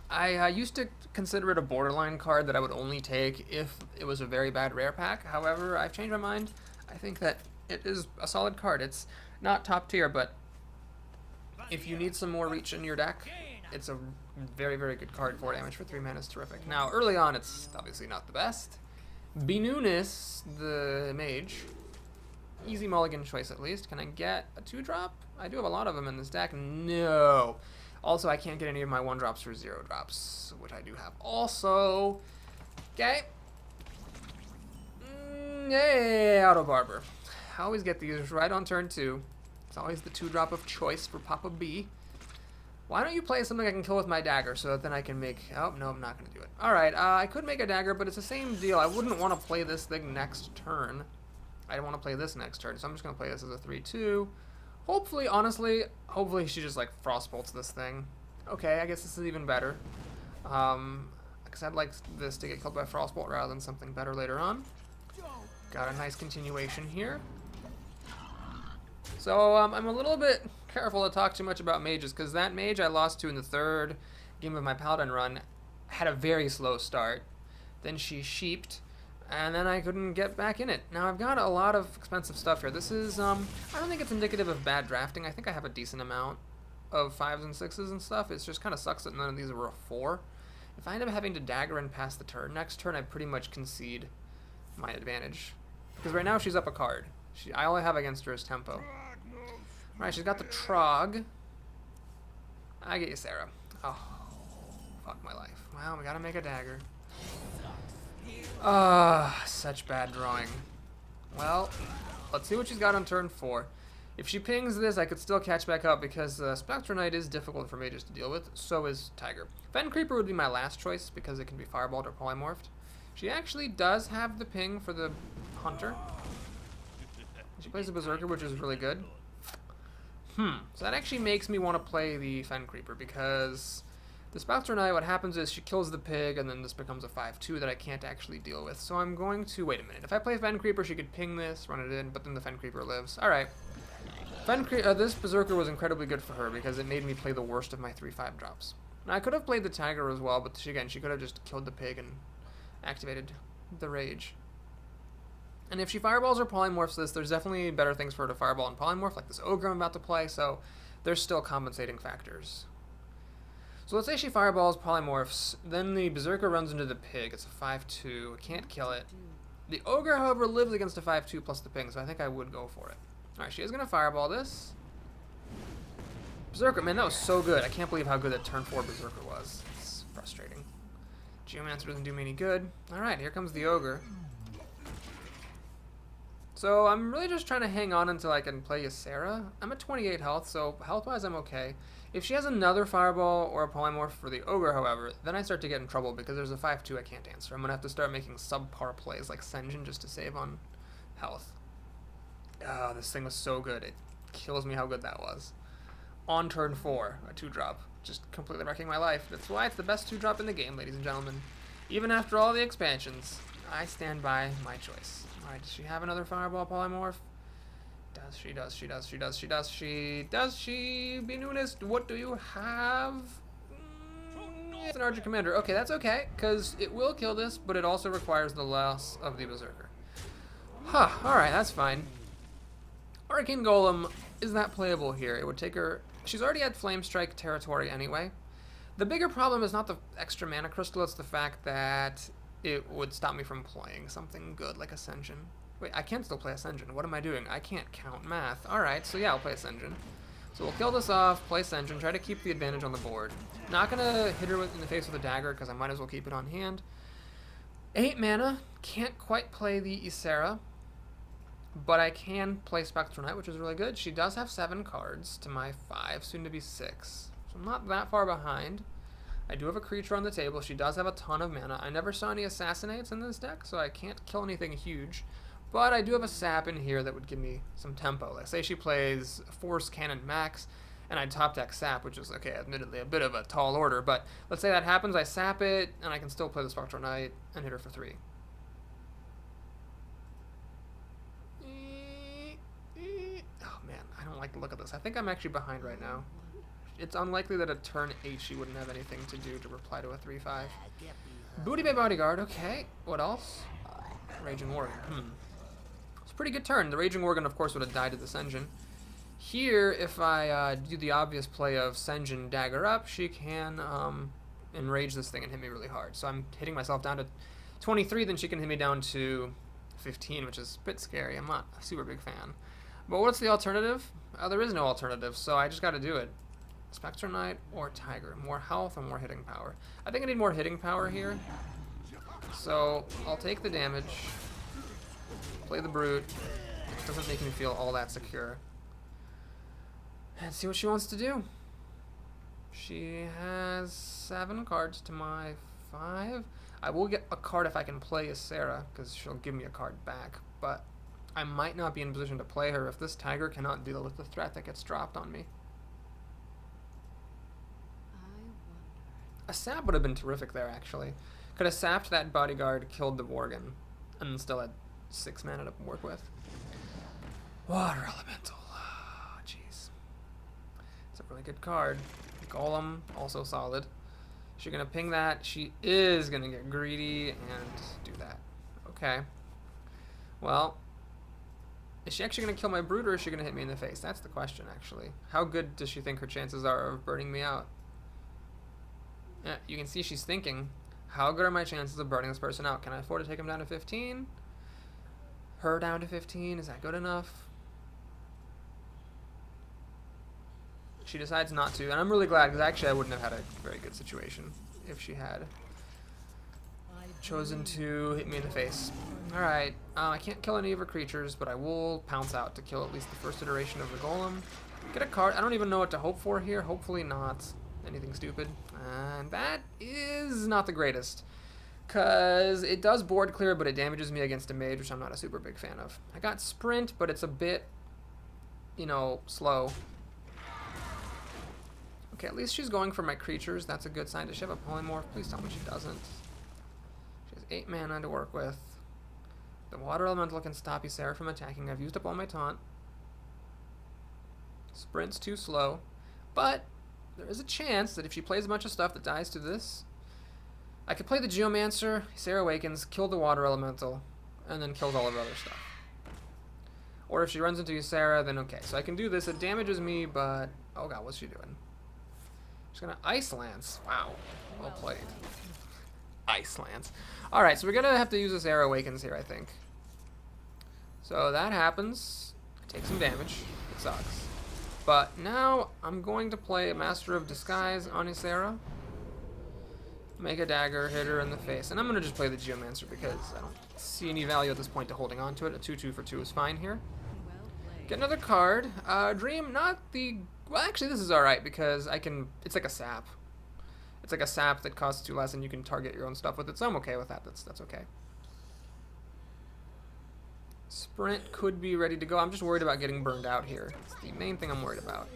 I used to consider it a borderline card that I would only take if it was a very bad rare pack. However, I've changed my mind. I think that it is a solid card. It's not top tier, but if you need some more reach in your deck, it's a very, very good card. 4 damage for 3 mana is terrific. Now, early on, it's obviously not the best. Benunis, the mage. Easy mulligan choice, at least. Can I get a 2-drop? I do have a lot of them in this deck. No. Also, I can't get any of my 1-drops for 0-drops, which I do have also. Okay. Yay, Auto Barber. I always get these right on turn 2. It's always the 2-drop of choice for Papa B. Why don't you play something I can kill with my dagger so that then I can make... Oh, no, I'm not going to do it. Alright, I could make a dagger, but it's the same deal. I wouldn't want to play this thing next turn. I don't want to play this next turn, so I'm just going to play this as a 3-2. Hopefully, honestly, hopefully she just, like, frostbolts this thing. Okay, I guess this is even better. Because I'd like this to get killed by frostbolt rather than something better later on. Got a nice continuation here. So, I'm a little bit careful to talk too much about mages, because that mage I lost to in the 3rd game of my Paladin run had a very slow start. Then she sheeped, and then I couldn't get back in it. Now, I've got a lot of expensive stuff here. This is, I don't think it's indicative of bad drafting. I think I have a decent amount of 5s and 6s and stuff. It just kind of sucks that none of these were a 4. If I end up having to dagger and pass the turn, next turn I pretty much concede my advantage. Because right now she's up a card. All I have against her is tempo. Alright, she's got the Trog. I get you, Sarah. Oh, fuck my life. Well, we gotta make a dagger. Such bad drawing. Well, let's see what she's got on turn 4. If she pings this, I could still catch back up because Spectre Knight is difficult for mages to deal with. So is Tiger. Fen Creeper would be my last choice because it can be fireballed or polymorphed. She actually does have the ping for the Hunter. She plays the Berserker, which is really good. So that actually makes me want to play the Fen Creeper because the Spectre Knight, what happens is she kills the pig and then this becomes a 5-2 that I can't actually deal with. So I'm going to, wait a minute. If I play Fen Creeper, she could ping this, run it in, but then the Fen Creeper lives. Alright. This Berserker was incredibly good for her because it made me play the worst of my 3-5 drops. Now I could have played the Tiger as well, but she could have just killed the pig and activated the Rage. And if she fireballs or polymorphs this, there's definitely better things for her to fireball and polymorph, like this Ogre I'm about to play, so there's still compensating factors. So let's say she fireballs, polymorphs, then the Berserker runs into the pig. It's a 5-2, can't kill it. The Ogre, however, lives against a 5-2 plus the ping, so I think I would go for it. Alright, she is going to fireball this. Berserker, man, that was so good. I can't believe how good that turn 4 Berserker was. It's frustrating. Geomancer doesn't do me any good. Alright, here comes the Ogre. So I'm really just trying to hang on until I can play Ysera. I'm at 28 health, so health-wise I'm okay. If she has another fireball or a polymorph for the Ogre, however, then I start to get in trouble because there's a 5-2 I can't answer. I'm going to have to start making subpar plays like Senjin just to save on health. Oh, this thing was so good. It kills me how good that was. On turn 4, a 2-drop. Just completely wrecking my life. That's why it's the best 2-drop in the game, ladies and gentlemen. Even after all the expansions, I stand by my choice. Alright, does she have another fireball polymorph? Does she, does she, does she, does she, does she, does she? Be Nunist, what do you have? It's an Archer Commander. Okay, that's okay, because it will kill this, but it also requires the loss of the Berserker. Huh, alright, that's fine. Arcane Golem is that playable here. It would take her... She's already at Flame Strike territory anyway. The bigger problem is not the extra mana crystal, it's the fact that it would stop me from playing something good like Ascension. Wait, I can still play Ascension. What am I doing? I can't count math. Alright, so yeah, I'll play Ascension. So we'll kill this off, play Ascension, try to keep the advantage on the board. Not gonna hit her in the face with a dagger, because I might as well keep it on hand. 8 mana, can't quite play the Ysera. But I can play Spectre Knight, which is really good. She does have 7 cards to my 5, soon to be 6. So I'm not that far behind. I do have a creature on the table. She does have a ton of mana. I never saw any Assassinates in this deck, so I can't kill anything huge. But I do have a sap in here that would give me some tempo. Like, say she plays Force Cannon Max, and I top deck sap, which is, okay, admittedly a bit of a tall order. But let's say that happens, I sap it, and I can still play the Spectre Knight and hit her for 3. I don't like the look of this. I think I'm actually behind right now. It's unlikely that at turn 8 she wouldn't have anything to do to reply to a 3-5. Booty Bay Bodyguard, okay. What else? Raging Worgen. It's a pretty good turn. The Raging Worgen, of course, would have died to the Senjin. Here, if I do the obvious play of Senjin Dagger up, she can enrage this thing and hit me really hard. So I'm hitting myself down to 23, then she can hit me down to 15, which is a bit scary. I'm not a super big fan. But what's the alternative? There is no alternative, so I just got to do it. Spectre Knight or Tiger. More health and more hitting power. I think I need more hitting power here. So I'll take the damage. Play the Brute. Doesn't make me feel all that secure. And see what she wants to do. She has 7 cards to my 5. I will get a card if I can play Ysera, because she'll give me a card back. But I might not be in a position to play her if this Tiger cannot deal with the threat that gets dropped on me. A sap would have been terrific there, actually. Could have sapped that bodyguard, killed the Worgen, and still had 6 mana to work with. Water Elemental. Oh, jeez. It's a really good card. Golem, also solid. She's going to ping that. She is going to get greedy and do that. Okay. Well, is she actually going to kill my Brute, or is she going to hit me in the face? That's the question, actually. How good does she think her chances are of burning me out? Yeah, you can see she's thinking, how good are my chances of burning this person out? Can I afford to take him down to 15? Her down to 15? Is that good enough? She decides not to, and I'm really glad, because actually I wouldn't have had a very good situation if she had chosen to hit me in the face. Alright, I can't kill any of her creatures, but I will pounce out to kill at least the first iteration of the golem. Get a card. I don't even know what to hope for here. Hopefully not anything stupid. And that is not the greatest. Because it does board clear, but it damages me against a mage, which I'm not a super big fan of. I got sprint, but it's a bit, you know, slow. Okay, at least she's going for my creatures. That's a good sign. Does she have a polymorph? Please tell me she doesn't. She has 8 mana to work with. The water elemental can stop Ysera from attacking. I've used up all my taunt. Sprint's too slow. But there is a chance that if she plays a bunch of stuff that dies to this, I could play the Geomancer, Ysera awakens, kill the water elemental, and then kills all of her other stuff. Or if she runs into Ysera, then okay. So I can do this. It damages me, but... Oh god, what's she doing? She's gonna Ice Lance. Wow. Well played. Ice Lance. Alright, so we're gonna have to use Ysera awakens here, I think. So that happens. I take some damage. It sucks. But now I'm going to play Master of Disguise on Ysera. Make a dagger, hit her in the face. And I'm going to just play the Geomancer because I don't see any value at this point to holding on to it. A 2/2 for 2 is fine here. Get another card. Dream, not the... Well, actually, this is alright because I can... It's like a sap. It's like a sap that costs 2 less and you can target your own stuff with it. So I'm okay with that. That's okay. Sprint could be ready to go. I'm just worried about getting burned out here. It's the main thing I'm worried about.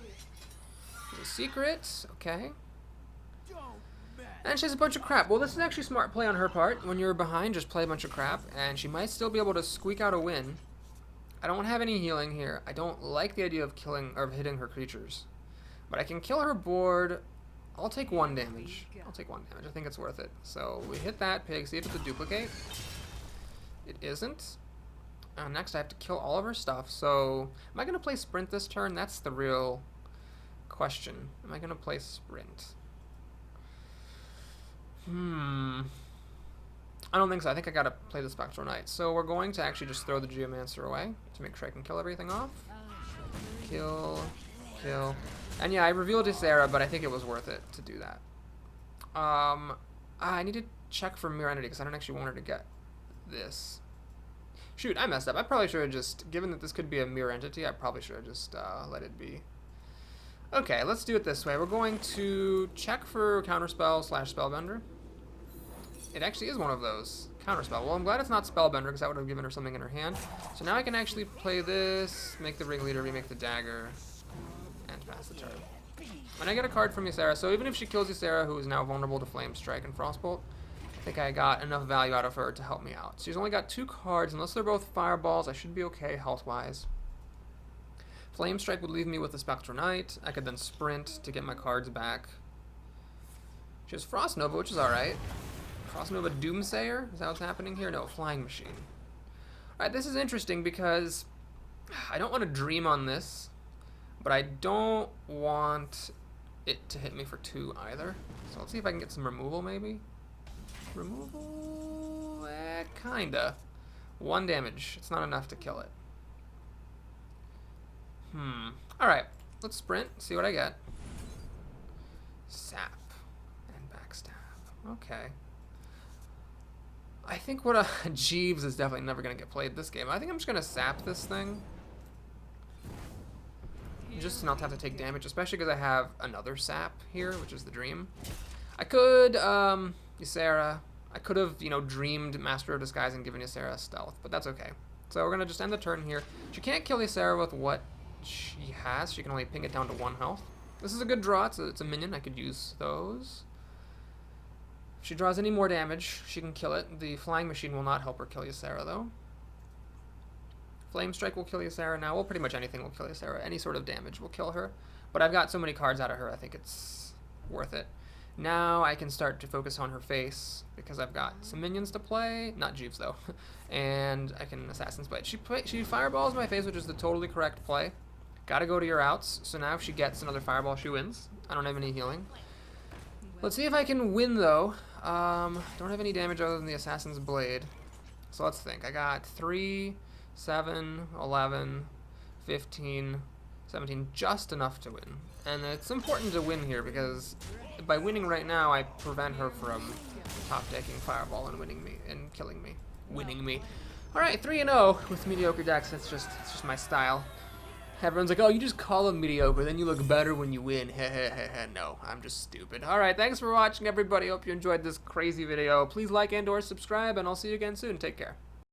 There's a secret. Okay. And she has a bunch of crap. Well, this is actually smart play on her part. When you're behind, just play a bunch of crap, and she might still be able to squeak out a win. I don't have any healing here. I don't like the idea of killing or hitting her creatures. But I can kill her board. I'll take 1 damage. I'll take 1 damage. I think it's worth it. So we hit that pig. See if it's a duplicate. It isn't. Next, I have to kill all of her stuff. So, am I going to play sprint this turn? That's the real question. Am I going to play sprint? I don't think so. I think I got to play the Spectral Knight. So, we're going to actually just throw the Geomancer away to make sure I can kill everything off. Kill. Kill. And yeah, I revealed Ysera, but I think it was worth it to do that. I need to check for Mirror Entity because I don't actually want her to get this. Shoot, I messed up. I probably should have just, given that this could be a mirror entity, I probably should have just let it be. Okay, let's do it this way. We're going to check for Counterspell / Spellbender. It actually is one of those. Counterspell. Well, I'm glad it's not Spellbender because that would have given her something in her hand. So now I can actually play this, make the Ringleader, remake the dagger, and pass the turn. And I get a card from Ysera, so even if she kills Ysera, who is now vulnerable to Flame Strike and Frostbolt, I think I got enough value out of her to help me out. She's only got 2 cards. Unless they're both fireballs, I should be okay health-wise. Flame Strike would leave me with the Spectral Knight. I could then sprint to get my cards back. She has Frost Nova, which is alright. Frost Nova Doomsayer? Is that what's happening here? No, Flying Machine. Alright, this is interesting because I don't want to dream on this, but I don't want it to hit me for 2 either. So let's see if I can get some removal maybe. Removal? Kinda. 1 damage. It's not enough to kill it. Alright. Let's sprint. See what I get. Sap. And backstab. Okay. I think what a... Jeeves is definitely never going to get played this game. I think I'm just going to sap this thing. Just to not have to take damage. Especially because I have another sap here, which is the dream. I could... Ysera. I could have, you know, dreamed Master of Disguise and given Ysera stealth, but that's okay. So we're going to just end the turn here. She can't kill Ysera with what she has. She can only ping it down to 1 health. This is a good draw. It's a minion. I could use those. If she draws any more damage, she can kill it. The Flying Machine will not help her kill Ysera, though. Flame Strike will kill Ysera now. Well, pretty much anything will kill Ysera. Any sort of damage will kill her. But I've got so many cards out of her, I think it's worth it. Now I can start to focus on her face because I've got some minions to play. Not Jeeves, though. And I can Assassin's Blade. She fireballs my face, which is the totally correct play. Gotta go to your outs. So now if she gets another fireball, she wins. I don't have any healing. Let's see if I can win, though. Don't have any damage other than the Assassin's Blade. So let's think. I got 3, 7, 11, 15, 17. Just enough to win. And it's important to win here because by winning right now, I prevent her from top decking Fireball and winning me and killing me. Winning me. Alright, 3-0 with mediocre decks. It's just my style. Everyone's like, oh, you just call them mediocre, then you look better when you win. No, I'm just stupid. Alright, thanks for watching, everybody. Hope you enjoyed this crazy video. Please like and or subscribe, and I'll see you again soon. Take care.